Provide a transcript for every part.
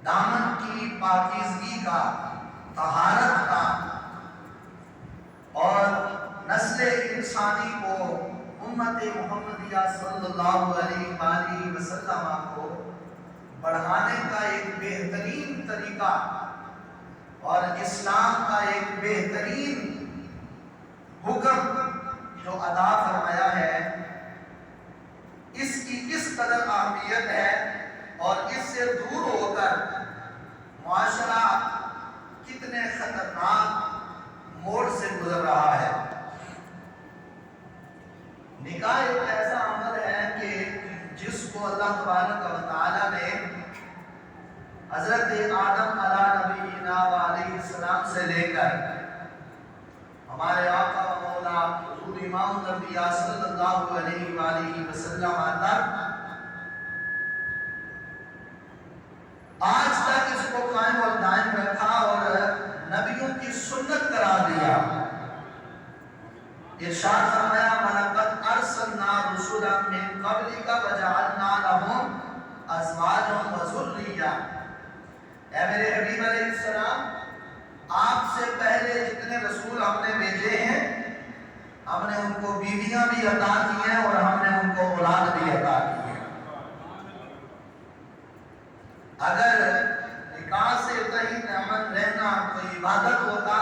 دامن کی پاکیزگی کا، طہارت کا، اور نسل انسانی کو، امت محمدیہ صلی اللہ علیہ وآلہ وسلم کو بڑھانے کا ایک بہترین طریقہ اور اسلام کا ایک بہترین حکم جو ادا فرمایا ہے، اس کی کس قدر اہمیت ہے اور اس سے دور ہو کر معاشرہ کتنے خطرناک موڑ سے گزر رہا ہے۔ نکاح ایک ایسا عمل ہے کہ جس کو اللہ تبارک و تعالی نے حضرت آدم علیہ نبینا علیہ السلام سے لے کر ہمارے آقا و مولا حضور امام الانبیاء صلی اللہ علیہ وآلہ وسلم تک آج تک اس کو قائم اور دائم رکھا اور نبیوں کی سنت قرار دیا۔ ارشاد فرمایا وَلَقَدْ أَرْسَلْنَا رُسُلًا مِّن قَبْلِكَ وَجَعَلْنَا لَهُمْ أَزْوَاجًا وَذُرِّيَّةً۔ اے میرے حبیب علیہ السلام، آپ سے پہلے جتنے رسول ہم نے بھیجے ہیں، ہم نے ان کو بیویاں بھی عطا کی ہیں اور ہم نے ان کو اولاد بھی عطا کی ہے۔ اگر نکاح سے کہیں نعمت رہنا کوئی عبادت ہوتا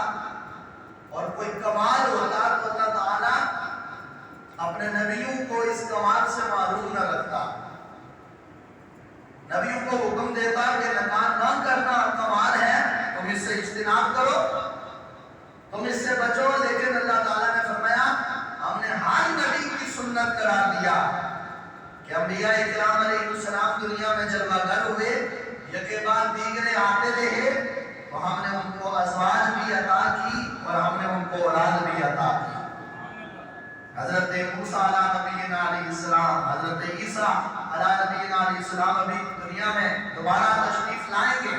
اور کوئی کمال ہوتا تو اللہ تعالیٰ اپنے نبیوں کو اس کمال سے معروف نہ رکھتا، نبیوں کو حکم دیتا کہ نکاح نہ کرنا کمال ہے، تم اس سے اجتناب کرو، تم اس سے بچو۔ لیکن اللہ تعالیٰ نے فرمایا ہم نے ہر نبی کی سنت قرار دیا کہ انبیاء اکرام علیہ السلام دنیا میں جلوہ گر ہوئے، یکے بعد دیگرے آتے رہے، تو ہم نے ان کو ازواج بھی عطا کی اور ہم نے ان کو اولاد بھی عطا کی۔ حضرت موسیٰ علیہ نبینا علیہ السلام، حضرت عیسیٰ علیہ نبینا علیہ السلام ابھی دنیا میں دوبارہ تشریف لائیں گے۔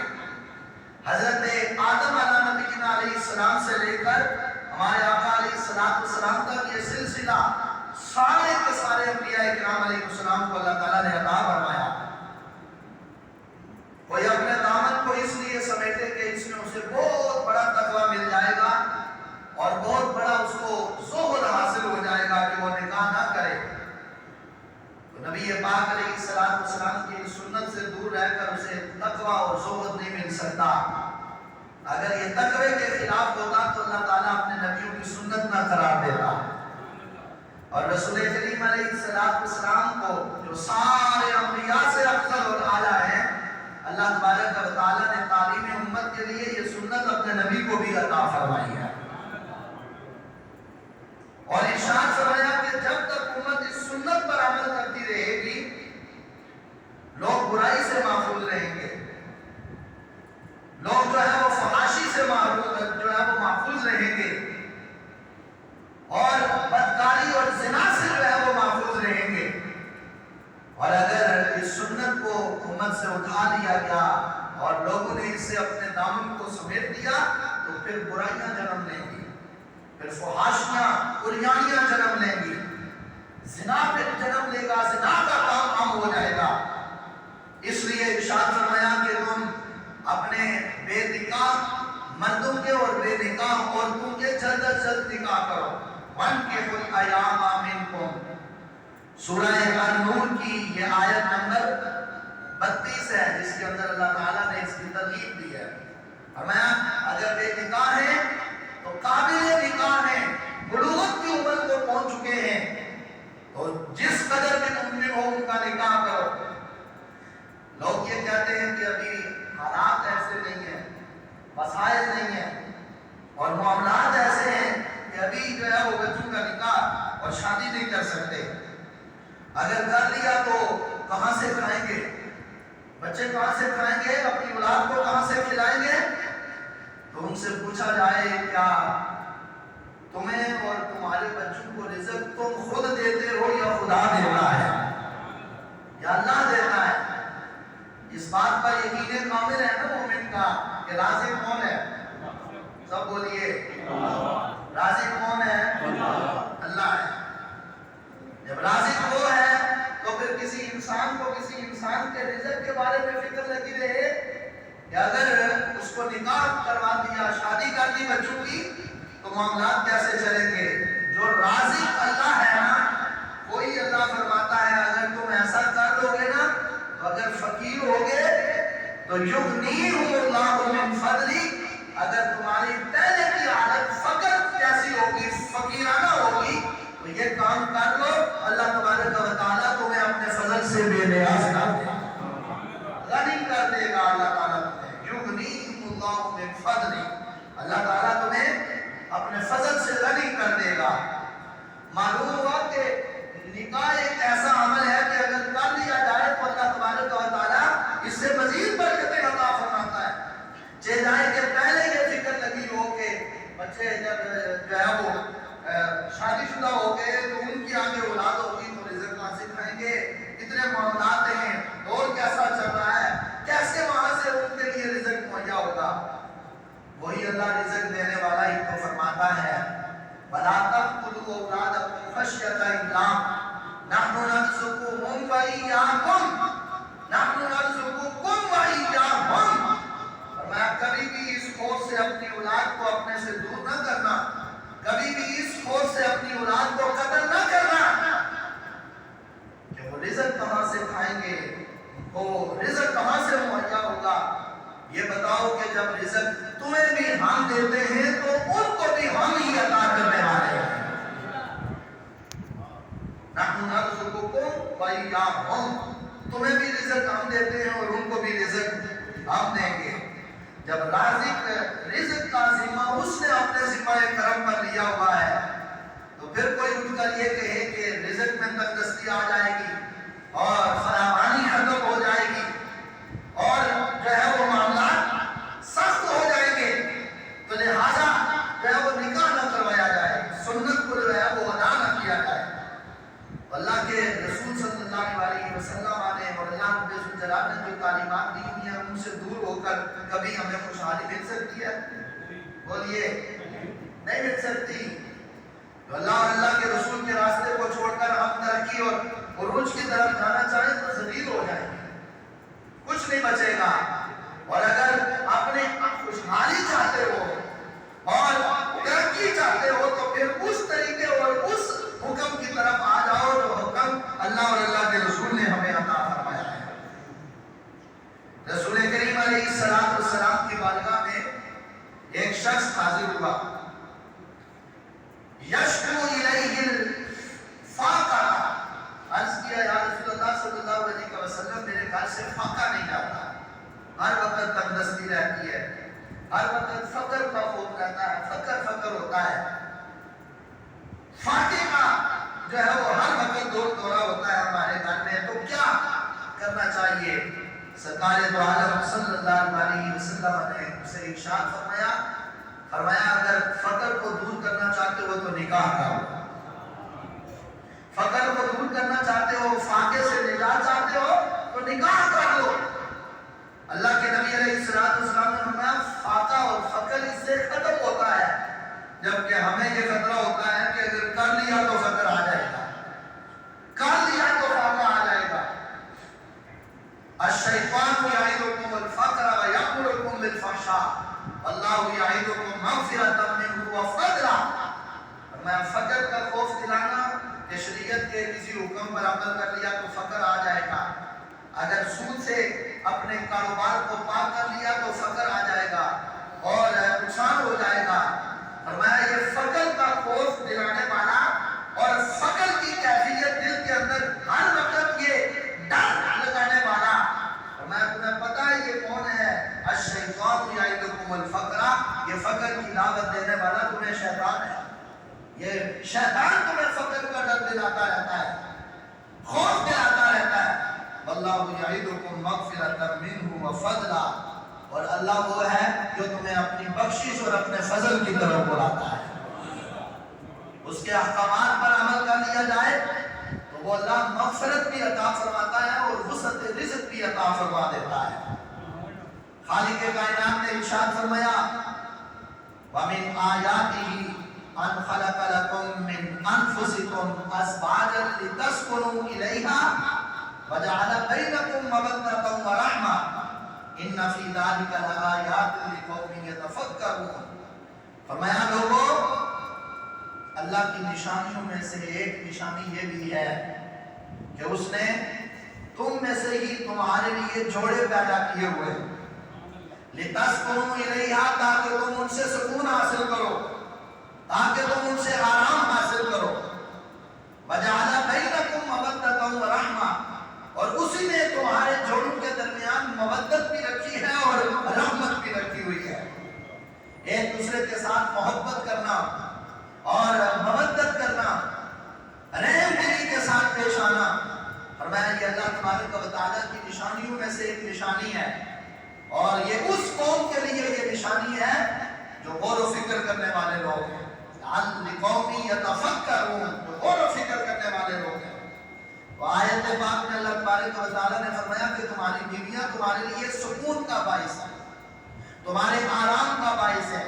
حضرت آدم علیہ نبینا علیہ السلام سے لے کر ہمارے آقا علیہ السلام تک یہ سلسلہ سارے کے سارے انبیاء اکرام علیہ السلام کو اللہ تعالیٰ نے عطا فرمایا۔ کوئی اپنے دامن کو اس لیے سمیٹے کہ اس میں اسے بہت بڑا تقویٰ مل جائے گا اور بہت بڑا اس کو زہد حاصل ہو جائے گا کہ وہ نکاح نہ کرے، تو نبی پاک علیہ السلام کی سنت سے دور رہ کر اسے تقویٰ اور زہد نہیں مل سکتا۔ اگر یہ تقوی کے خلاف ہوتا تو اللہ تعالیٰ اپنے نبیوں کی سنت نہ قرار دیتا، اور رسول کریم علیہ السلام کو جو سارے انبیاء سے افضل اور اعلیٰ ہیں، اللہ تبارک و تعالیٰ نے تعلیم امت کے لیے یہ سنت اپنے نبی کو بھی عطا فرمائی ہے، اور ارشاد فرمایا کہ جب تک امت اس سنت پر عمل کرتی رہے گی لوگ برائی سے محفوظ رہیں گے، لوگ جو ہے وہ فحاشی سے محفوظ رہیں گے، اور بدکاری اور زنا سے جو ہے وہ محفوظ رہیں گے۔ اور اگر اس سنت کو امت سے اٹھا لیا گیا اور لوگوں نے اس سے اپنے دامن کو سمیٹ دیا تو پھر برائیاں جنم لیں گی، پھر فحاشیاں عریانیاں جنم لیں گی، زنا پھر جنم لے گا، زنا کا کام عام ہو جائے گا۔ اس لیے ارشاد فرمایا کہ تم اپنے بے نکاح مردوں کے اور بے نکاح عورتوں کے جلد از جلد نکاح کرو۔ وَانْكِحُوا الْأَيَامَ مِنْكُمْ، سورہ النور کی یہ آیت نمبر 32 ہے، جس کے اندر اللہ تعالیٰ نے اس کی ترغیب دی ہے۔ فرمایا اگر بے نکاح ہیں تو قابل نکاح ہیں، بلوغت کی عمر کو پہنچ چکے ہیں، تو جس قدر بھی ممکن ہو ان کا نکاح کرو۔ لوگ یہ کہتے ہیں کہ ابھی حالات ایسے نہیں ہیں، وسائل نہیں ہیں اور معاملات ایسے ہیں کہ ابھی جو ہے وہ بچوں کا نکاح اور شادی نہیں کر سکتے، اگر کر لیا تو کہاں سے کھائیں گے، بچے کہاں سے کھائیں گے، اپنی اولاد کو کہاں سے کھلائیں گے؟ تو ان سے پوچھا جائے کیا تمہیں اور تمہارے بچوں کو رزق تم خود دیتے ہو یا خدا دیتا ہے یا اللہ دیتا ہے؟ اس بات پر یقین کامل ہے نا مومن کا کہ رازق کون ہے؟ سب بولیے رازق کون ہے؟ اللہ ہے۔ جب رازق وہ ہے تو پھر کسی انسان کو کسی انسان کے رزق کے بارے میں فکر لگی رہے اگر اس کو نکاح کروا دیا، شادی کر دی بچوں کی، تو معاملات کیسے چلیں گے؟ جو رازق اللہ ہے نا، وہی اللہ فرماتا ہے اگر تم ایسا کر دو گے نا، تو اگر فقیر ہوگے تو یغنیہم اللہ من فضلہ، اگر تمہاری پہلے کی عادت فقر کیسی ہوگی، فقیرانہ ہوگی، تو یہ کام کر لو، اللہ تبارک و تعالیٰ تمہیں اپنے فضل سے بے نیاز کر دے گا، غنی کر دے گا اللہ تعالیٰ تمہیں، یغنیہم اللہ من فضلہ، اللہ تعالیٰ تمہیں اپنے فضل سے غنی کر دے گا۔ معلوم ہوا کہ نکاح ایک ایسا عمل ہے کہ اگر کر لیا جائے تو اللہ تبارک و تعالیٰ اس سے مزید برکتیں عطا فرماتا ہے۔ چاہے کہ پہلے یہ فکر لگی ہو کہ بچے جب جو ہے وہ شادی شدہ ہو گئے تو ان کی آگے اولاد ہوگی تو رزق کہاں سے کھائیں گے، اتنے معاملات ہیں، دور کیسا چل رہا ہے، کیسے وہاں سے ان کے لیے رزق مہیا ہوگا؟ وہی اللہ رزق دینے والا ہی تو فرماتا ہے وَلَا تَقْتُلُوا أَوْلَادَكُمْ خَشْيَةَ إِمْلَاقٍ نَحْنُ نَرْزُقُهُمْ وَإِيَّاكُمْ نَحْنُ نَرْزُقُكُمْ وَإِيَّاهُمْ، فرمایا کبھی بھی اس خوف سے اپنی اولاد کو اپنے سے دور نہ کرنا، کبھی بھی اس خوف سے اپنی اولاد کو قتل نہ کرنا کہ وہ رزق کہاں سے کھائیں گے، وہ رزق کہاں سے مہیا ہوگا۔ یہ بتاؤ کہ جب رزق تمہیں بھی ہم دیتے ہیں تو ان کو بھی ہم ہی عطا کرنے والے ہیں۔ نحن نرزقکم وإیاہم، تمہیں بھی رزق ہم دیتے ہیں اور ان کو بھی رزق ہم دیں گے۔ جب رازق رزق کا ذمہ اس نے اپنے ذمہ کرم پر لیا ہوا ہے تو پھر کوئی اٹھ کر یہ کہے کہ رزق میں تنگدستی آ جائے گی اور فراوانی ختم ہو جائے گی اور جو ہے وہ معاملات سخت ہو جائیں گے، تو لہٰذا جو ہے وہ نکاح نہ کروایا جائے، سنت کو جو ہے وہ ادا نہ کیا جائے۔ اللہ کے رسول صلی اللہ علیہ وسلم نے اور اللہ رب الجلال نے جو تعلیمات دی ہوئی ہیں ان سے دور ہو کر کبھی ہمیں خوشحالی مل سکتی ہے؟ بولیے، نہیں مل سکتی۔ تو اللہ اور اللہ کے رسول کے راستے کو چھوڑ کر ہم ترقی اور عروج کی طرف جانا چاہیں تو ذلیل ہو جائیں گے، کچھ نہیں بچے گا۔ اور اگر اپنے خوشحالی چاہتے ہو اور ترقی چاہتے ہو تو پھر اس طریقے اور اس حکم کی طرف آ جاؤ جو حکم اللہ اور اللہ کے رسول نے ہمیں عطا فرمایا ہے۔ رسول کریم علیہ السلام کی بارگاہ میں ایک شخص حاضر ہوا، یشکو الیہ الفاقہ، عرض کیا یا رسول اللہ صلی اللہ علیہ وسلم میرے گھر سے فاقہ نہیں جاتا، ہر وقت تنگدستی رہتی ہے، ہر وقت فقر کا خوف رہتا ہے، فقر ہوتا ہے، فاقے کا جو ہے وہ ہر وقت دور دورہ ہوتا ہے ہمارے گھر میں، تو کیا کرنا چاہیے؟ سرکار دو عالم صلی اللہ علیہ وسلم نے اسے ارشاد فرمایا اگر فقر کو دور کرنا چاہتے ہو تو نکاح کرو، فقر کو دور کرنا چاہتے ہو، فاقے سے نجات چاہتے ہو تو نکاح کر لو۔ اللہ کے نبی علیہ السلام نے فرمایا فاقہ اور فقر اس سے ختم ہوتا ہے، جبکہ ہمیں یہ خطرہ ہوتا ہے کہ اگر کر لیا تو فقر آ جائے گا، کر لیا تو فاقہ آ جائے گا۔ الشیطان یعدکم الفقر ویأمرکم بالفحشاء واللہ یعدکم مغفرۃ منہ وفضلا، فرمایا فقر کا خوف دلانا کہ شریعت کے کسی حکم پر عمل کر لیا تو فقر آ جائے گا، اگر سود سے اپنے کاروبار کو پاک کر لیا تو فقر آ جائے گا اور نقصان ہو جائے گا۔ فرمایا یہ فقر کا خوف دلانے والا اور فقر کی کیفیت دل کے اندر ہر وقت یہ ڈر لگانے والا، فرمایا تمہیں پتہ ہے یہ کون ہے؟ الشیطان یعدکم الفقر، یہ فقر کی دعوت دینے والا تمہیں شیطان ہے، یہ شیطان تمہیں فقر کا ڈر دلاتا رہتا ہے، خوف دلاتا رہتا ہے۔ واللہ یعدکم مغفرۃ منہ وفضلا، اور اللہ وہ ہے جو تمہیں اپنی بخشش اور اپنے فضل کی طرف بلاتا ہے۔ اس کے احکامات پر عمل کر لیا جائے تو وہ اللہ مغفرت بھی عطا فرماتا ہے اور وسعت رزق بھی عطا فرما دیتا ہے۔ خالق کائنات نے ارشاد فرمایا وَمِنْ آيَاتِهِ أَنْ خَلَقَ لَكُم مِّنْ أَنفُسِكُمْ أَزْوَاجًا لِتَسْكُنُوا إِلَيْهَا وَجَعَلَ بَيْنَكُم مَّوَدَّةً وَرَحْمَةً ان فی ذالک لآیات لقوم یتفکرون۔ فرمایا لوگوں، اللہ کی نشانیوں میں سے ایک نشانی یہ بھی ہے کہ اس نے تم میں سے ہی تمہارے لیے جوڑے پیدا کیے ہوئے، لِتَسْكُنُوا إِلَيْهَا، تاکہ تم ان سے سکون حاصل کرو، تاکہ تم ان سے آرام حاصل کرو، وَجَعَلَ بَيْنَكُمْ مَوَدَّةً وَرَحْمَةً، اور اسی نے تمہارے جوڑوں کے درمیان مودت بھی رکھی ہے اور رحمت بھی رکھی ہوئی ہے۔ ایک دوسرے کے ساتھ محبت کرنا اور مودت کرنا، رحم دلی کے ساتھ پیش آنا، فرمایا یہ اللہ تبارک و تعالیٰ کی نشانیوں میں سے ایک نشانی ہے، اور یہ اس قوم کے لیے یہ نشانی ہے جو غور و فکر کرنے والے لوگ ہیں، لِقَوْمٍ يَتَفَكَّرُونَ، جو غور و فکر کرنے والے لوگ ہیں۔ تو آیت پاک میں اللہ تبارک و تعالیٰ نے فرمایا کہ تمہاری بیویاں تمہارے لیے سکون کا باعث ہے، تمہارے آرام کا باعث ہے۔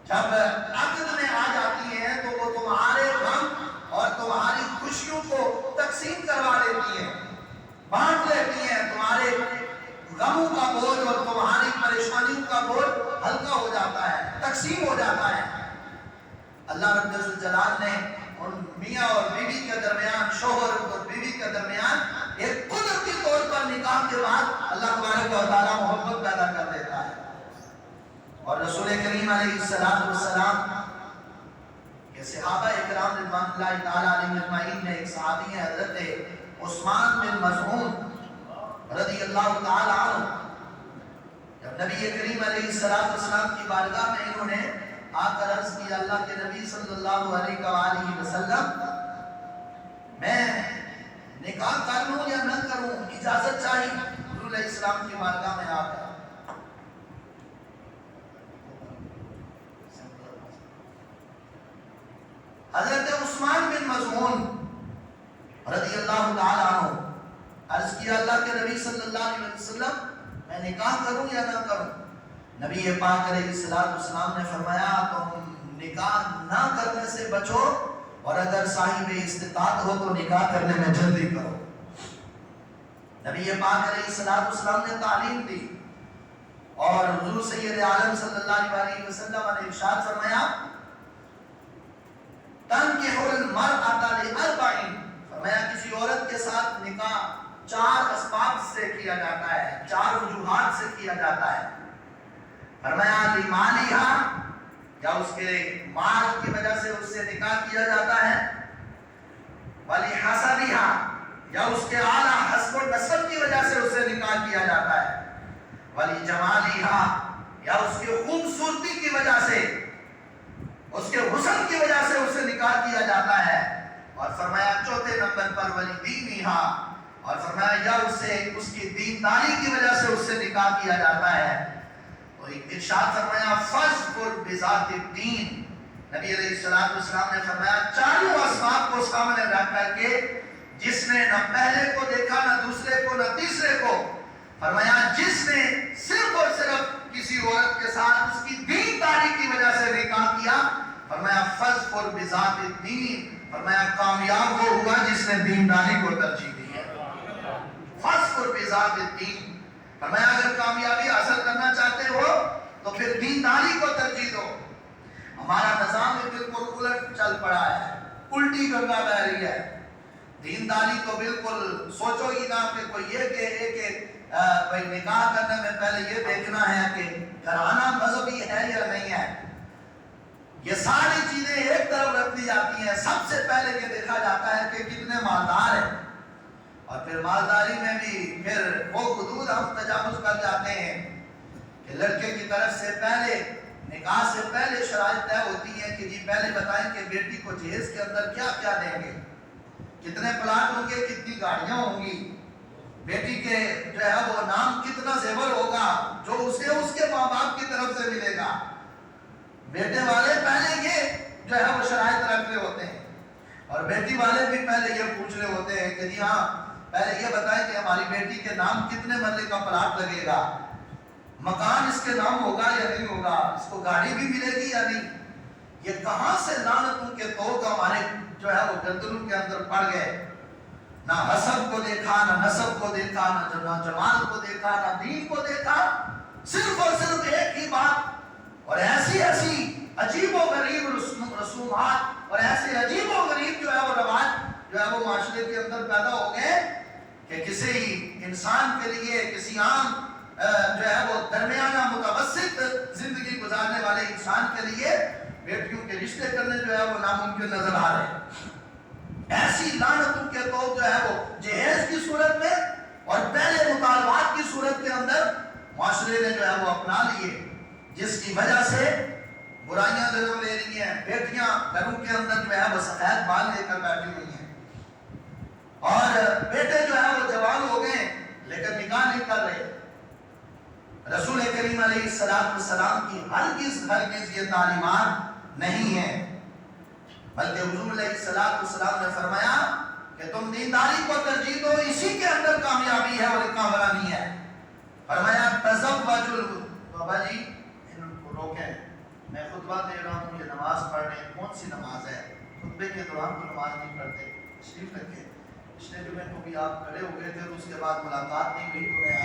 جب عقد میں آ جاتی ہیں تو وہ تمہارے غم اور تمہاری خوشیوں کو تقسیم کروا لیتی ہیں، بانٹ لیتی ہیں، تمہارے غموں کا بوجھ اور تمہاری پریشانیوں کا بوجھ ہلکا ہو جاتا ہے، تقسیم ہو جاتا ہے۔ اللہ رب الجلال نے ان میاں اور بیوی کے درمیان، شوہر اور بیوی کے درمیان ایک قدرتی طور پر نکاح کے بعد اللہ تبارک و تعالیٰ محبت پیدا کر دیتا ہے۔ اور رسول کریم علیہ السلام کہ صحابہ اکرام رضوان اللہ تعالی علیہم اجمعین نے، ایک صحابی ہیں حضرت عثمان بن مظعون رضی اللہ تعالی عنہ، جب نبی کریم علیہ السلام کی بارگاہ میں انہوں نے آ کر عرض کیا، اللہ کے نبی صلی اللہ علیہ وآلہ وسلم میں نکاح کر لوں یا نہ کروں، اجازت چاہیے۔ حضور علیہ السلام کی بارگاہ میں آ کر حضرت عثمان بن مظعون رضی اللہ تعالی عنہ عرض کیا، اللہ کے نبی صلی اللہ علیہ وسلم میں نکاح کروں یا نہ کروں؟ نبی پاک علیہ السلام نے فرمایا تم نکاح نہ کرنے سے بچو، اور اگر صاحب استطاعت ہو تو نکاح کرنے میں جلدی کرو۔ نبی پاک علیہ السلام نے تعلیم دی، اور حضور سید عالم صلی اللہ علیہ وسلم نے ارشاد فرمایا تنکحوا المرأة لأربع، فرمایا کسی عورت کے ساتھ نکاح 4 اسباب سے کیا جاتا ہے، 4 وجوہات سے کیا جاتا ہے۔ فرمایا لمالہا، یا اس کے مال کی وجہ سے اس سے نکاح کیا جاتا ہے، ولحسبہا، یا اس کے اعلیٰ حسب و نسب کی وجہ سے اس سے نکاح کیا جاتا ہے، ولجمالہا، یا اس کی خوبصورتی کی وجہ سے، اس کے حسن کی وجہ سے اس سے نکاح کیا جاتا ہے، اور فرمایا چوتھے نمبر پر ولدینہا، اور فرمایا یا اس کی دینداری کی وجہ سے اس سے نکاح کیا جاتا ہے۔ تو ارشاد فرمایا فَاظْفُرْ بِذَاتِ الدِّينِ، نبی علیہ السلام نے فرمایا چاروں اسباب کو سامنے رکھ کر کے، جس نے نہ پہلے کو دیکھا نہ دوسرے کو نہ تیسرے کو، فرمایا جس نے صرف اور صرف کسی عورت کے ساتھ اس کی دینداری کی وجہ سے نکاح کیا، فرمایا فَاظْفُرْ بِذَاتِ الدِّينِ، فرمایا کامیاب وہ ہوا جس نے دینداری کو ترجیح دی ہے۔ فَاظْفُرْ بِذَاتِ الدِّينِ، فرمایا اگر کامیابی حاصل کرنا چاہتے ہو تو پھر دینداری کو ترجیح دو۔ ہمارا نظام بالکل الٹ چل پڑا ہے، الٹی گنگا بہہ رہی ہے۔ دینداری تو بالکل سوچو ہی نہ کہ کوئی یہ کہے کہ بھائی نکاح کرنے میں پہلے یہ دیکھنا ہے کہ گھرانہ مذہبی ہے یا نہیں ہے۔ یہ ساری چیزیں ایک طرف رکھ دی جاتی ہیں، سب سے پہلے یہ دیکھا جاتا ہے کہ کتنے مالدار ہیں، اور پھر مالداری میں بھی پھر وہ حدود ہم تجاوز کر جاتے ہیں کہ لڑکے کی طرف سے پہلے نکاح سے پہلے شرائط طے ہوتی ہے کہ جی پہلے بتائیں کہ بیٹی کو جہیز کے اندر کیا کیا دیں گے، کتنے پلاٹ ہوں گے، کتنی گاڑیاں ہوں گی، بیٹی کے جو ہے وہ نام کتنا زیور ہوگا جو اسے اس کے ماں باپ کی طرف سے ملے گا۔ بیٹے والے پہلے یہ جو ہے وہ شرائط رکھ رہے ہوتے ہیں، اور بیٹی والے بھی پہلے یہ پوچھ رہے ہوتے ہیں کہ جی ہاں پہلے یہ بتائیں کہ ہماری بیٹی کے نام کتنے مرلے کا پلاٹ لگے گا، مکان اس کے نام ہوگا یا نہیں ہوگا، اس کو گاڑی بھی ملے گی یا نہیں۔ یہ کہاں سے لعنتوں کے توق ہمارے جو ہے وہ گردنوں کے اندر پڑ گئے۔ نہ حسب کو دیکھا، نہ نسب کو دیکھا، نہ جمال کو دیکھا، نہ دین کو دیکھا، صرف اور صرف ایک ہی بات، اور ایسی عجیب و غریب رسومات اور ایسے عجیب و غریب جو ہے وہ رواج جو ہے وہ معاشرے کے اندر پیدا ہو گئے کہ کسی انسان کے لیے، کسی عام جو ہے وہ درمیانہ متوسط زندگی گزارنے والے انسان کے لیے بیٹیوں کے رشتے کرنے جو ہے وہ ناممکن نظر آ رہے ہیں۔ ایسی لعنتوں کے تو جو ہے وہ جہیز کی صورت میں اور پہلے مطالبات کی صورت کے اندر معاشرے نے جو ہے وہ اپنا لیے، جس کی وجہ سے برائیاں جنم لے رہی ہیں، بیٹیاں گھروں کے اندر جو ہے وہ سفید بال لے کر بیٹھی ہوئی ہیں، اور بیٹے جو ہے وہ جوان ہو گئے لیکن نکاح نہیں کر رہے۔ رسول کریم علیہ السلام کی ہرگز یہ تعلیمات نہیں ہیں، بلکہ حضور علیہ السلام نے فرمایا کہ تم دینداری کو ترجیح دو، اسی کے اندر کامیابی ہے اور کامرانی ہے۔ فرمایا تزوجوا، بابا جی ان کو روکیں، میں خطبہ دے رہا ہوں، یہ نماز پڑھ رہے ہیں، کون سی نماز ہے؟ خطبے کے دوران تو نماز نہیں پڑھتے، تشریف رکھیں۔ پچھلے جمعے کو بھی آپ کھڑے ہو گئے تھے، اس کے بعد ملاقات نہیں ہوئی، تو میں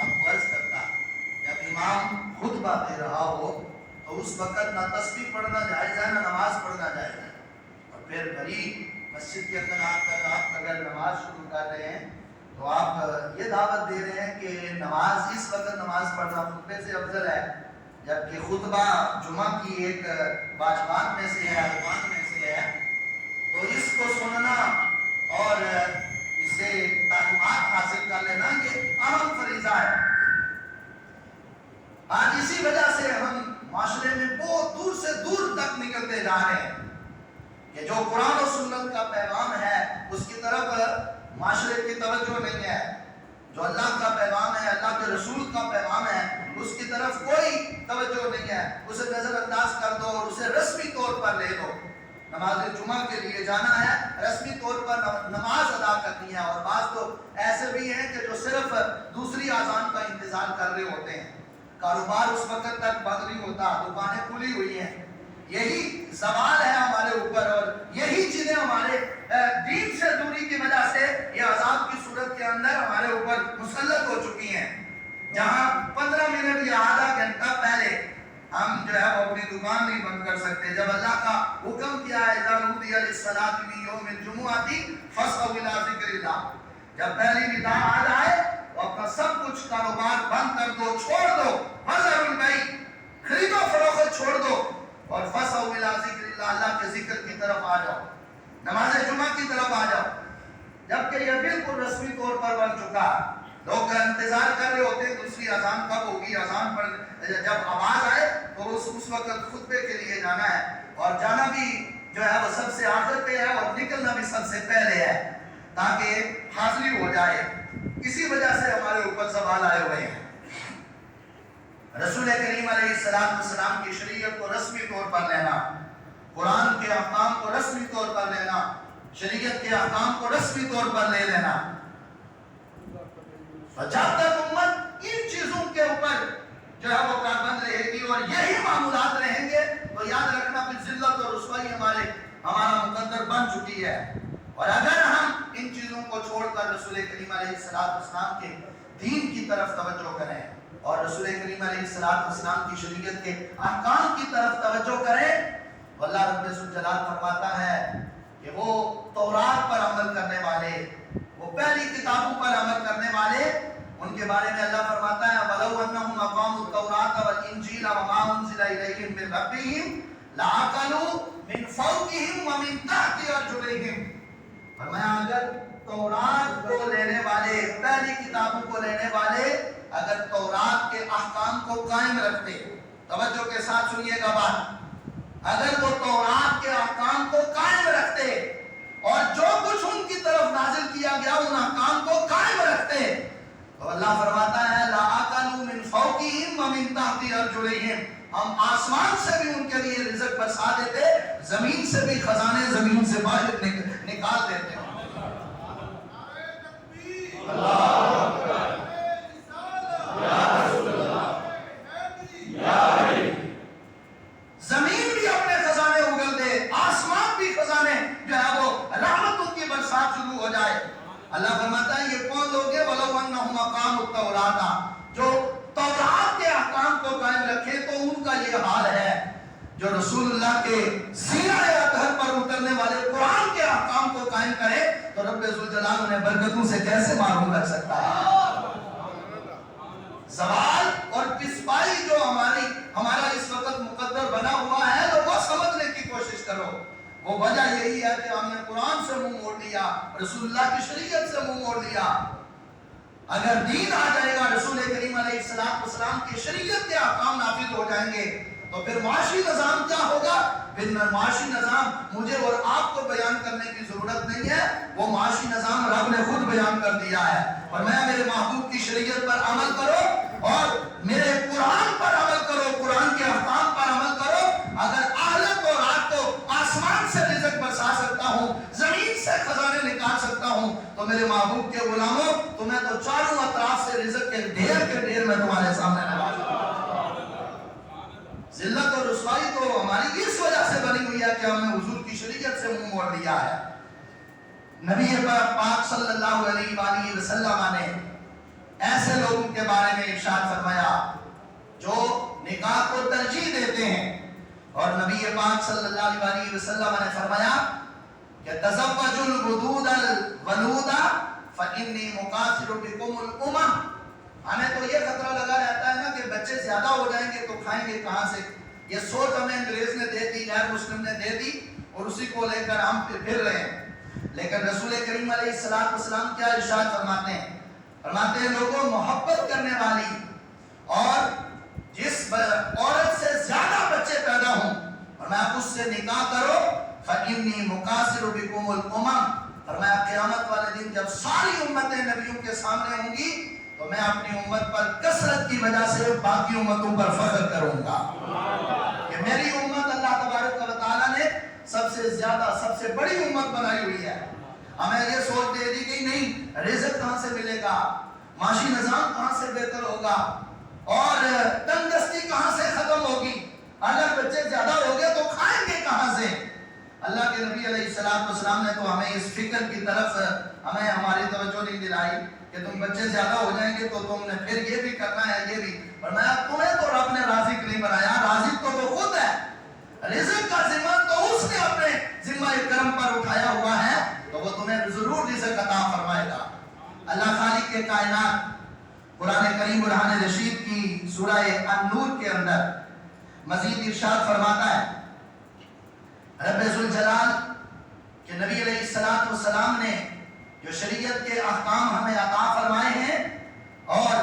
آپ کو عرض کرتا جب امام خطبہ دے رہا ہو تو اس وقت نہ تسبیح پڑھنا جائز ہے، نہ نماز پڑھنا جائز ہے، اور پھر بھری مسجد کے اندر آپ اگر نماز شروع کر رہے ہیں تو آپ یہ دعوت دے رہے ہیں کہ نماز اس وقت نماز پڑھنا خطبے سے افضل ہے، جبکہ خطبہ جمعہ کی ایک واجبات میں سے ہے، ارکان میں سے ہے، تو اس کو سننا اور اسے تعلیمات حاصل کر لینا یہ اہم فریضہ ہے۔ آج اسی وجہ سے ہم معاشرے میں بہت دور سے دور تک نکلتے جا رہے ہیں کہ جو قرآن و سنت کا پیغام ہے اس کی طرف معاشرے کی توجہ نہیں ہے، جو اللہ کا پیغام ہے، اللہ کے رسول کا پیغام ہے، اس کی طرف کوئی توجہ نہیں ہے، اسے نظر انداز کر دو اور اسے رسمی طور پر لے دو۔ نماز جمعہ کے لیے جانا ہے، رسمی طور پر نماز ادا کرنی ہے، اور بعض تو ایسے بھی ہیں کہ جو صرف دوسری اذان کا انتظار کر رہے ہوتے ہیں، کاروبار اس وقت تک بند نہیں ہوتا، دکانیں کھلی ہوئی ہیں۔ یہی زوال ہے ہمارے اوپر، اور یہی چیزیں ہمارے دین سے دوری کی وجہ سے یہ عذاب کی صورت کے اندر ہمارے اوپر مسلط ہو چکی ہیں، جہاں 15 منٹ یا آدھا گھنٹہ پہلے ہم جو ہے وہ اپنی دکان نہیں بند کر سکتے۔ جب اللہ کا حکم کیا ہے اذا نودی للصلاۃ من یوم الجمعۃ فاسعوا الی ذکر اللہ، جب پہلی ندا آ جائے تو اپنا سب کچھ کاروبار بند کر دو، چھوڑ دو، وذروا البیع، خرید و فروخت چھوڑ دو، اور فاسعوا الی ذکر اللہ، اللہ کے ذکر کی طرف آ جاؤ، نماز جمعہ کی طرف آ جاؤ، جبکہ یہ بالکل رسمی طور پر بن چکا۔ لوگ انتظار کر رہے ہوتے ہیں دوسری اذان کب ہوگی، اذان پر جب آواز آئے تو اس وقت خطبے کے لیے جانا ہے، اور جانا بھی جو ہے وہ سب سے آخر پہ ہے اور نکلنا بھی سب سے پہلے ہے تاکہ حاضری ہو جائے۔ اسی وجہ سے ہمارے اوپر سوال آئے ہوئے ہیں۔ رسول کریم علیہ السلام کی شریعت کو رسمی طور پر لینا، قرآن کے احکام کو رسمی طور پر لینا، شریعت کے احکام کو رسمی طور پر لے لینا، جب تک امت ان چیزوں کے اوپر جو ہے وہ کاربند رہے گی اور یہی معمولات رہیں گے تو یاد رکھنا پھر ذلت اور رسوائی ہمارا مقدر بن چکی ہے۔ اور اگر ہم ان چیزوں کو چھوڑ کر رسول کریم علیہ السلام کے دین کی طرف توجہ کریں اور رسول کریم علیہ السلام کی شریعت کے احکام کی طرف توجہ کریں تو اللہ رب الجلال فرماتا ہے کہ وہ تورات پر عمل کرنے والے، وہ پہلی کتابوں پر عمل کرنے والے، ان کے بارے میں اللہ فرماتا ہے وَلَوْ أَنَّهُمْ أَقَامُوا التَّوْرَاةَ وَالْإِنْجِيلَ وَمَا أُنزِلَ إِلَيْهِم مِّن رَّبِّهِمْ لَأَكَلُوا مِن فَوْقِهِمْ وَمِن تَحْتِ أَرْجُلِهِمْ۔ فرمایا اگر تورات کو لینے والے، پہلی کتابوں کو لینے والے اگر تورات کے احکام کو قائم رکھتے، توجہ کے ساتھ سنیے گا بات، اگر وہ تورات کے احکام کو قائم رکھتے اور جو کچھ ان کی طرف نازل کیا گیا ان احکام کو قائم رکھتے تو اللہ فرماتا ہے لَأَكَلُوا مِن فَوْقِهِمْ وَمِن تَحْتِ أَرْجُلِهِمْ، ہم آسمان سے بھی ان کے لیے رزق برسا دیتے، زمین سے بھی خزانے زمین سے باہر نکال دیتے۔ زمین بھی اپنے خزانے اگل دے، آسمان بھی خزانے جو ہے وہ رحمتوں کی برسات شروع ہو جائے۔ یہ حال ہے جو رسول اللہ کے سینہ اطہر پر اترنے والے قرآن کے احکام کو قائم کرے تو رب ذوالجلال انہیں برکتوں سے کیسے محروم رکھ سکتا ہے؟ زوال اور پسپائی جو ہمارا اس وقت مقدر بنا ہوا ہے تو وہ سمجھنے کی کوشش کرو. وہ وجہ یہی ہے کہ ہم نے قرآن سے منہ موڑ لیا, رسول اللہ کی شریعت سے منہ موڑ لیا. اگر دین آ جائے گا, رسول کریم علیہ السلام کی شریعت کے احکام نافذ ہو جائیں گے تو پھر معاشی نظام کیا ہوگا؟ پھر معاشی نظام مجھے اور آپ کو بیان کرنے کی ضرورت نہیں ہے, وہ معاشی نظام رب نے خود بیان کر دیا ہے. اور میں میرے محبوب کی شریعت پر عمل کرو اور میرے قرآن پر عمل کرو, قرآن کے احکام پر عمل کرو. اگر اہلت اور رات کو آسمان سے رزق برسا سکتا ہوں, زمین سے خزانے نکال سکتا ہوں, تو میرے محبوب کے غلاموں تمہیں تو چاروں اطراف سے رزق کے ڈھیر میں تمہارے سامنے نواز دوں. ذلت اور رسوائی تو ہماری اس وجہ سے بنی ہوئی ہے کہ ہم نے حضور کی شریعت سے منہ موڑ لیا ہے. نبی پاک صلی اللہ علیہ وآلہ وسلم نے ایسے لوگوں کے بارے میں ارشاد فرمایا جو نکاح کو ترجیح دیتے ہیں, اور نبی پاک صلی اللہ علیہ وسلم نے فرمایا کہ تزوجوا الودود الولود فإنی مکاثر بکم الامم. ہمیں تو یہ خطرہ لگا رہتا ہے نا کہ بچے زیادہ ہو جائیں گے تو کھائیں گے کہاں سے. یہ سوچ ہمیں انگریز نے دے دی, غیر مسلم نے دے دی, اور اسی کو لے کر ہم پھر رہے ہیں. لیکن رسول کریم علیہ السلام کیا ارشاد فرماتے ہیں؟ فرماتے ہیں لوگوں, محبت کرنے والی اور جس عورت سے زیادہ بچے پیدا ہوں فرمایا اس سے نکاح کرو. فإنی مکاثر بکم الامم. فرمایا قیامت والے دن جب ساری امتیں نبیوں کے سامنے ہوں گی تو میں اپنی امت پر کثرت کی وجہ سے باقی امتوں پر فخر کروں گا کہ میری امت اللہ تبارک و تعالیٰ نے سب سے زیادہ, سب سے بڑی امت بنائی ہوئی ہے. ہمیں یہ سوچ دے دی گئی نہیں رزق کہاں سے ملے گا, معاشی نظام کہاں سے بہتر ہوگا, اور تندرستی کہاں سے ختم ہوگی, اگر بچے زیادہ ہو گئے تو کھائیں گے کہاں سے. اللہ کے نبی علیہ السلام نے تو ہمیں اس فکر کی طرف ہمیں ہماری توجہ نہیں دلائی کہ تم بچے زیادہ ہو جائیں گے تو تم نے پھر یہ بھی کرنا ہے, یہ بھی. اور میں تمہیں تو رب نے رازق نہیں بنایا, رازق تو خود ہے. رزق کا ذمہ تو اس نے اپنے ذمہ کرم پر اٹھایا ہوا ہے, تو وہ تمہیں ضرور رزق عطا فرمائے گا. اللہ خالق کے کائنات قرآن کریم برہان رشید کی سورہ النور کے اندر مزید ارشاد فرماتا ہے, رب ذوالجلال کہ نبی علیہ السلام نے جو شریعت کے احکام ہمیں عطا فرمائے ہیں اور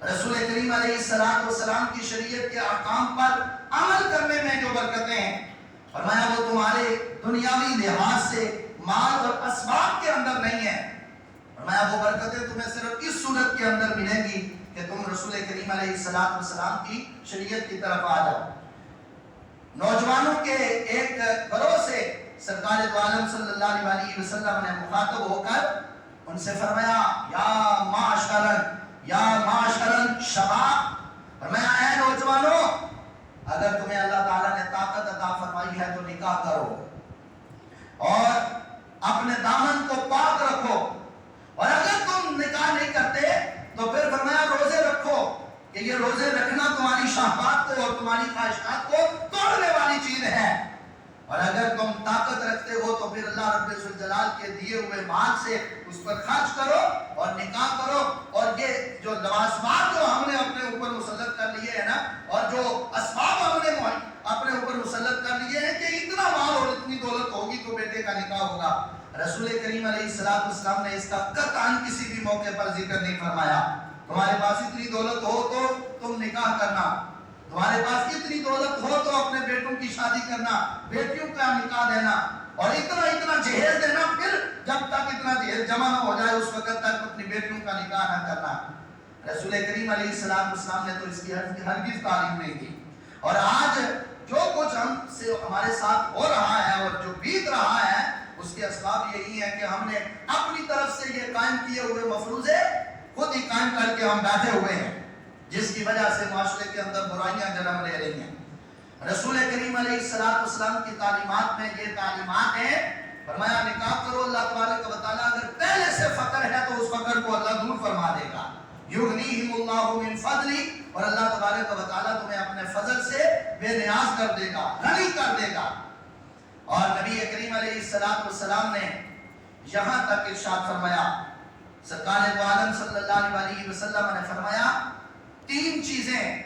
رسول کریم علیہ السلام کی شریعت کے احکام پر عمل کرنے میں جو برکتیں ہیں, فرمایا وہ تمہارے دنیاوی لحاظ سے مال اور اسباب کے اندر نہیں ہے. فرمایا وہ برکتیں تمہیں صرف اس صورت کے اندر ملیں گی کہ تم رسول کریم علیہ السلام کی شریعت کی طرف آ جاؤ. نوجوانوں کے ایک گروہ سے سرکار دو عالم صلی اللہ علیہ وسلم نے مخاطب ہو کر ان سے فرمایا یا معاشرن شباب, فرمایا اے نوجوانوں, اگر تمہیں اللہ تعالیٰ نے طاقت عطا فرمائی ہے تو نکاح کرو اور اپنے دامن کو پاک رکھو, اور اگر تم نکاح نہیں کرتے تو پھر فرمایا روزے رکھو کہ یہ روزے رکھنا تمہاری شہوات کو اور تمہاری خواہشات کو توڑنے والی چیز ہے, اور اگر تم طاقت رکھتے ہو تو پھر اللہ رب الجلال کے دیے ہوئے مال سے اس پر خرچ کرو اور نکاح کرو. اور یہ جو لوازمات جو ہم نے اپنے اوپر مسلط کر لیے ہیں نا, اور جو اسباب ہم نے اپنے اوپر مسلط کر لیے ہیں کہ اتنا مال اور اتنی دولت ہوگی تو بیٹے کا نکاح ہوگا, رسول کریم علیہ السلام نے اس کا قطعاً کسی بھی موقع پر ذکر نہیں فرمایا. تمہارے پاس اتنی دولت ہو تو تم نکاح کرنا, تمہارے پاس اتنی دولت ہو تو اپنے بیٹوں کی شادی کرنا, بیٹیوں کا نکاح دینا, اور اتنا جہیز دینا, پھر جب تک اتنا جہیز جمع نہ ہو جائے اس وقت تک اپنی بیٹیوں کا نکاح نہ کرنا. رسول کریم علیہ السلام نے تو اس کی ہرگز تعلیم نہیں دی. اور آج جو کچھ ہمارے ساتھ ہو رہا ہے اور جو بیت رہا ہے اس کے اسباب یہی ہے کہ ہم نے اپنی طرف سے یہ قائم کیے ہوئے مفروضے خود ہی قائم کر کے ہم بیٹھے ہوئے ہیں, جس کی وجہ سے معاشرے کے اندر برائیاں جنم لے رہی ہیں. رسول کریم علیہ السلام کی تعلیمات میں یہ تعلیمات ہیں, فرمایا نکاح کرو, اللہ تبارک و تعالیٰ اگر پہلے سے فقر ہے تو اس فقر کو اللہ دور فرما دے گا. یغنیہم اللہ من فضلی, اور اللہ تبارک و تعالیٰ تمہیں اپنے فضل سے بے نیاز کر دے گا، غنی کر دے گا۔ اور نبی کریم علیہ السلام نے یہاں تک ارشاد فرمایا، سرکار دو عالم صلی اللہ علیہ وسلم نے فرمایا 3 چیزیں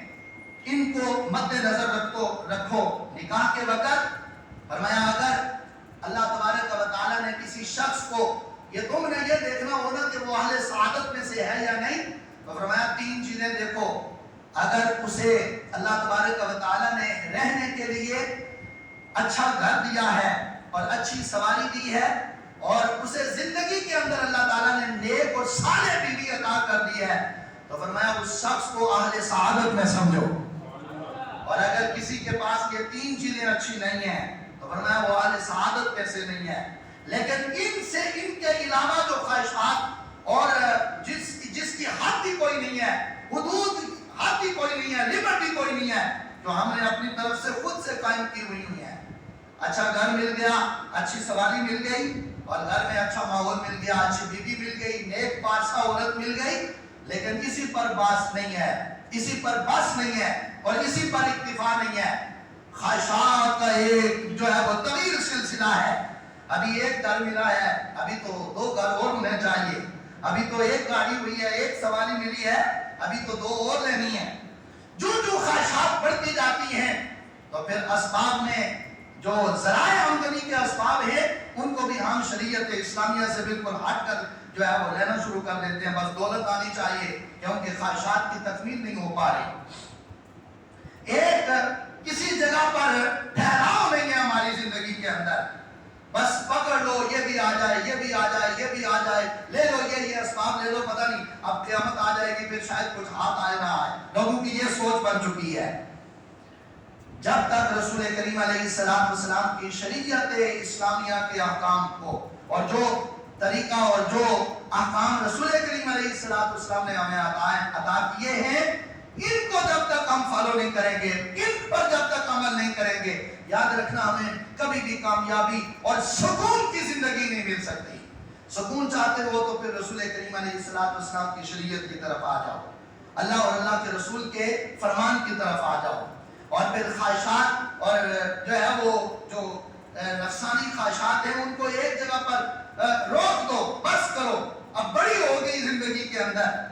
ان کو مد نظر رکھو نکاح کے وقت۔ فرمایا اگر اللہ تبارک و تعالیٰ نے کسی شخص کو، یہ تم نے یہ دیکھنا ہونا کہ وہ اہل سعادت میں سے ہے یا نہیں، تو فرمایا 3 چیزیں دیکھو۔ اگر اسے اللہ تبارک و تعالیٰ نے رہنے کے لیے اچھا گھر دیا ہے اور اچھی سواری دی ہے، اور اسے زندگی کے اندر اللہ تعالیٰ نے نیک اور صالح بیوی عطا کر دی ہے، تو فرمایا اس شخص کو اہل سعادت میں سمجھو۔ اور اگر کسی کے پاس یہ 3 چیزیں اچھی نہیں ہیں تو فرمایا وہ اہل سعادت میں سے نہیں ہے۔ لیکن ان کے علاوہ جو خواہشات اور جس کی حد ہی کوئی نہیں ہے، حدود حد ہی کوئی نہیں ہے، لمٹ ہی کوئی نہیں ہے، جو ہم نے اپنی طرف سے خود سے قائم کی ہوئی ہے۔ اچھا گھر مل گیا، اچھی سواری مل گئی، اور گھر میں اچھا ماحول مل گیا، اچھی بیوی مل گئی، نیک پارسا عورت مل گئی، لیکن اسی پر بس نہیں ہے، اسی پر بس نہیں ہے، اور اسی پر اکتفا نہیں ہے۔ خواہشات کا ایک جو ہے وہ طویل سلسلہ ہے۔ ابھی ایک گھر ملا ہے، ابھی تو 2 گھر اور ہونے چاہیے، ابھی تو ایک گاڑی ہوئی ہے، ایک سواری ملی ہے، ابھی تو 2 اور لینی ہے۔ جو خواہشات بڑھتی جاتی ہیں تو پھر اسباب میں جو ذرائع آمدنی کے اسباب ہیں ان کو بھی ہم شریعت اسلامیہ سے بالکل ہٹ کر جو ہے وہ لینا شروع کر دیتے ہیں۔ بس دولت آنی چاہیے، کیونکہ خواہشات کی تکمیل نہیں ہو پا رہی۔ ایک کسی جگہ پر ٹھہراؤ نہیں ہے ہماری زندگی کے اندر، بس پکڑ لو، یہ بھی آ جائے، یہ بھی آ جائے، یہ بھی آ جائے، لے لو یہ اسباب لے لو، پتہ نہیں اب قیامت آ جائے گی پھر شاید کچھ ہاتھ آئے نہ آئے۔ لوگوں کی یہ سوچ بن چکی ہے۔ جب تک رسول کریم علیہ السلام کی شریعت اسلامیہ کے احکام کو، اور جو طریقہ اور جو احکام رسول کریم علیہ السلام نے ہمیں عطا کیے ہیں، ان کو جب تک ہم فالو نہیں کریں گے، ان پر جب تک عمل نہیں کریں گے، یاد رکھنا ہمیں کبھی بھی کامیابی اور سکون کی زندگی نہیں مل سکتی۔ سکون چاہتے ہو تو پھر رسول کریم علیہ السلام کی شریعت کی طرف آ جاؤ، اللہ اور اللہ کے رسول کے فرمان کی طرف آ جاؤ، اور پھر خواہشات اور جو ہے وہ جو نفسانی خواہشات ہیں ان کو ایک جگہ پر روک دو، بس کرو، اب بڑی ہو گئی زندگی کے اندر۔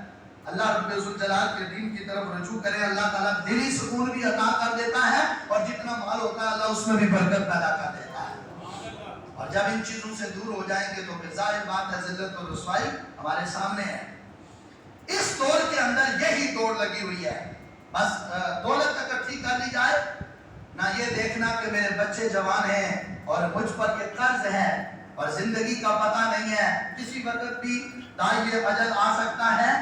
اللہ رب الجلال کے دین کی طرف رجوع کریں، اللہ تعالیٰ دلی سکون بھی عطا کر دیتا ہے، اور جتنا مال ہوتا ہے اللہ اس میں بھی برکت پیدا کر دیتا ہے۔ اور جب ان چیزوں سے دور ہو جائیں گے تو پھر ظاہر بات ہے ذلت اور رسوائی ہمارے سامنے ہے۔ اس دور کے اندر یہی دوڑ لگی ہوئی ہے، بس دولت اکٹھی کر لی جائے، نہ یہ دیکھنا کہ میرے بچے جوان ہیں اور مجھ پر یہ قرض ہے، اور زندگی کا پتہ نہیں ہے، کسی وقت بھی داعی اجل آ سکتا ہے،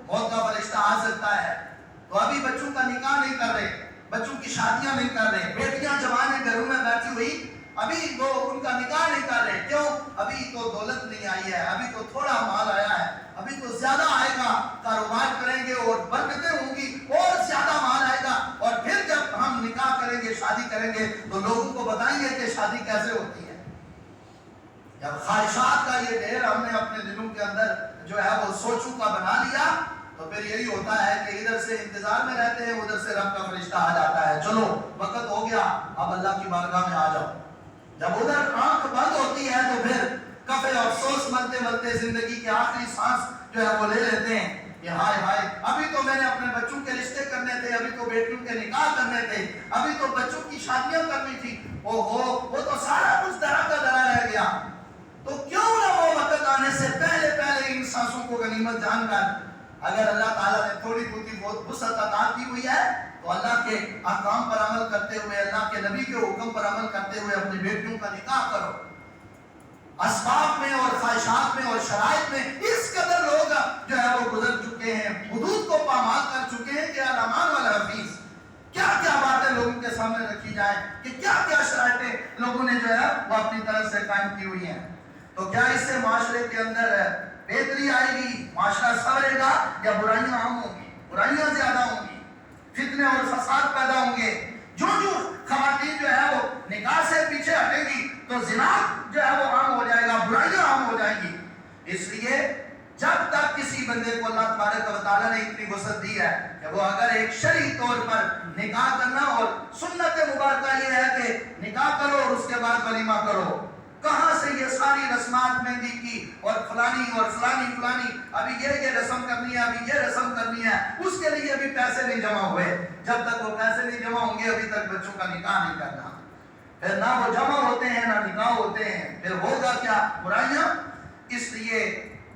موت کا فرشتہ آ سکتا ہے۔ تو ابھی بچوں کا نکاح نہیں کر رہے، بچوں کی شادیاں نہیں کر رہے، بیٹیاں جوان ہیں گھروں میں بیٹھی ہوئی، ابھی وہ ان کا نکاح نہیں کر رہے، کیوں؟ ابھی تو دولت نہیں آئی ہے، ابھی تو تھوڑا مال آیا ہے، ابھی تو زیادہ آئے گا، کاروبار کریں گے اور برکتیں ہوں گی اور زیادہ مال آئے گا، اور پھر جب ہم نکاح کریں گے، شادی کریں گے تو لوگوں کو بتائیں گے کہ شادی کیسے ہوتی ہے۔ جب خواہشات کا یہ ڈھیر ہم نے اپنے دلوں کے اندر جو ہے وہ سوچوں کا بنا لیا تو پھر یہی ہوتا ہے کہ ادھر سے انتظار میں رہتے ہیں، ادھر سے رب کا فرشتہ آ جاتا ہے، چلو وقت ہو گیا، اب اللہ کی بارگاہ میں آ جاؤ۔ جب ادھر آنکھ بند ہوتی ہے تو پھر کفے افسوس ملتے ملتے زندگی کے آخری سانس جو ہے وہ لے لیتے ہیں کہ ہائے ہائے، ابھی تو میں نے اپنے بچوں کے رشتے کرنے تھے، ابھی تو بیٹیوں کے نکاح کرنے تھے، ابھی تو بچوں کی شادیاں کرنی تھی، وہ تو سارا کچھ درا کا درا رہ گیا۔ تو کیوں نہ وہ وقت آنے سے پہلے ان سانسوں کو غنیمت جان کر، اگر اللہ تعالیٰ نے تھوڑی بہت وسعت عطا کی ہوئی ہے تو اللہ کے احکام پر عمل کرتے ہوئے، اللہ کے نبی کے حکم پر عمل کرتے ہوئے اپنی بیٹیوں کا نکاح کرو۔ اسباب میں اور خواہشات میں اور شرائط میں اس قدر لوگ جو ہے وہ گزر چکے ہیں، حدود کو پامال کر چکے ہیں کہ الامان والا حفیظ، کیا کیا باتیں لوگوں کے سامنے رکھی جائیں کہ کیا کیا شرائطیں لوگوں نے جو ہے وہ اپنی طرف سے قائم کی ہوئی ہیں۔ تو کیا اس سے معاشرے کے اندر بہتری آئے گی، معاشرہ سنورے گا، یا برائیاں عام ہوں گی، برائیاں زیادہ ہوں گی، فتنے اور فساد پیدا ہوں گے؟ جو خواتین جو ہے وہ نکاح سے پیچھے ہٹے گی تو زنا جو ہے وہ عام ہو جائے گا، برائیاں عام ہو جائیں گی۔ اس لیے جب تک کسی بندے کو اللہ تبارک و تعالیٰ نے اتنی وسعت دی ہے کہ وہ اگر ایک شرعی طور پر نکاح کرنا اور سنت بار کا یہ ہے کہ نکاح کرو اور اس کے بعد ولیمہ کرو. کہاں سے یہ ساری رسمات مہندی کی اور فلانی ابھی یہ رسم کرنی ہے, ابھی یہ رسم کرنی ہے, اس کے لیے ابھی پیسے نہیں جمع ہوئے. جب تک وہ پیسے نہیں جمع ہوں گے ابھی تک بچوں کا نکاح نہیں کرنا. پھر نہ وہ جمع ہوتے ہیں نہ نکاح ہوتے ہیں, پھر ہوگا کیا؟ برائیاں. اس لیے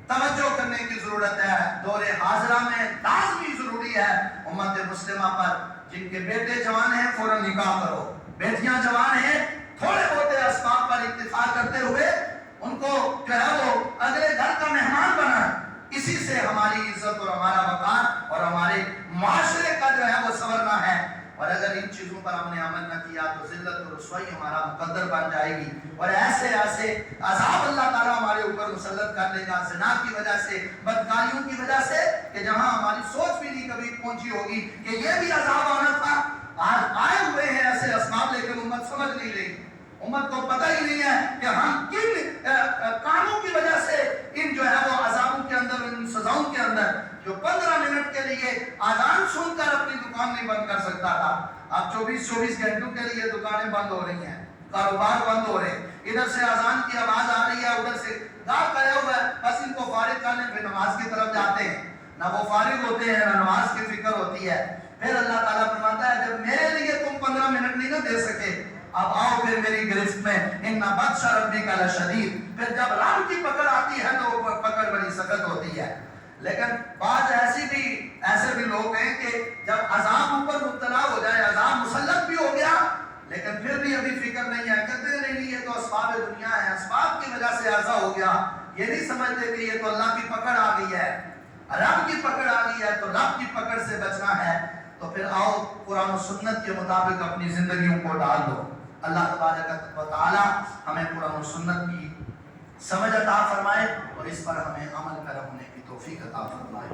توجہ کرنے کی ضرورت ہے. دور حاضرہ میں لازمی ضروری ہے امت مسلمہ پر, جن کے بیٹے جوان ہیں فوراً نکاح کرو, بیٹیاں جوان ہیں تھوڑے بہت اسباب پر اکتفا کرتے ہوئے ان کو جو ہے وہ اگلے گھر کا مہمان بنا. اسی سے ہماری عزت اور ہمارا وقار اور ہمارے معاشرے کا جو ہے وہ سنورنا ہے. اور اگر ان چیزوں پر ہم نے عمل نہ کیا تو ذلت اور رسوائی ہمارا مقدر بن جائے گی, اور ایسے عذاب اللہ تعالیٰ ہمارے اوپر مسلط کر لے گا زنا کی وجہ سے, بدکاریوں کی وجہ سے, کہ جہاں ہماری سوچ بھی نہیں کبھی پہنچی ہوگی کہ یہ بھی عذاب آنا تھا. آج آئے ہوئے ہیں ایسے اسباب, لیکن امت سمجھ نہیں رہی. امت کو پتہ ہی نہیں ہے کہ ہم کن کاموں کی وجہ سے ان جو ہے وہ عذابوں کے اندر, ان سزاؤں کے اندر, جو 15 منٹ کے لیے اذان سن کر اپنی دکان نہیں بند کر سکتا تھا, اب 24 گھنٹوں کے لیے دکانیں بند ہو رہی ہیں, کاروبار بند ہو رہے ہیں. ادھر سے اذان کی آواز آ رہی ہے, ادھر سے گاہک آیا ہوا ہے, بس ان کو فارغ کرنے پھر نماز کی طرف جاتے ہیں. نہ وہ فارغ ہوتے ہیں نہ نماز کی فکر ہوتی ہے. پھر اللہ تعالیٰ فرماتا ہے جب میرے لیے تم 15 منٹ نہیں نہ دے سکے, اب آؤ پھر میری گرفت میں, ان بطش ربک لشدید. پھر جب رب کی پکڑ آتی ہے تو وہ پکڑ بڑی سخت ہوتی ہے. لیکن بعض ایسے بھی لوگ ہیں کہ جب عذاب اوپر مبتلا ہو جائے, عذاب مسلط بھی ہو گیا, لیکن پھر بھی ابھی فکر نہیں ہے, کہتے نہیں یہ تو اسباب دنیا ہے, اسباب کی وجہ سے ایسا ہو گیا. یہ نہیں سمجھتے کہ یہ تو اللہ کی پکڑ آ گئی ہے, رب کی پکڑ آ گئی ہے, تو رب کی پکڑ سے بچنا ہے. تو پھر آؤ قرآن و سنت کے مطابق اپنی زندگیوں کو ڈال دو. اللہ تبارک و تعالی ہمیں قرآن و سنت کی سمجھ عطا فرمائے اور اس پر ہمیں عمل کرم ہونے کی توفیق عطا فرمائے.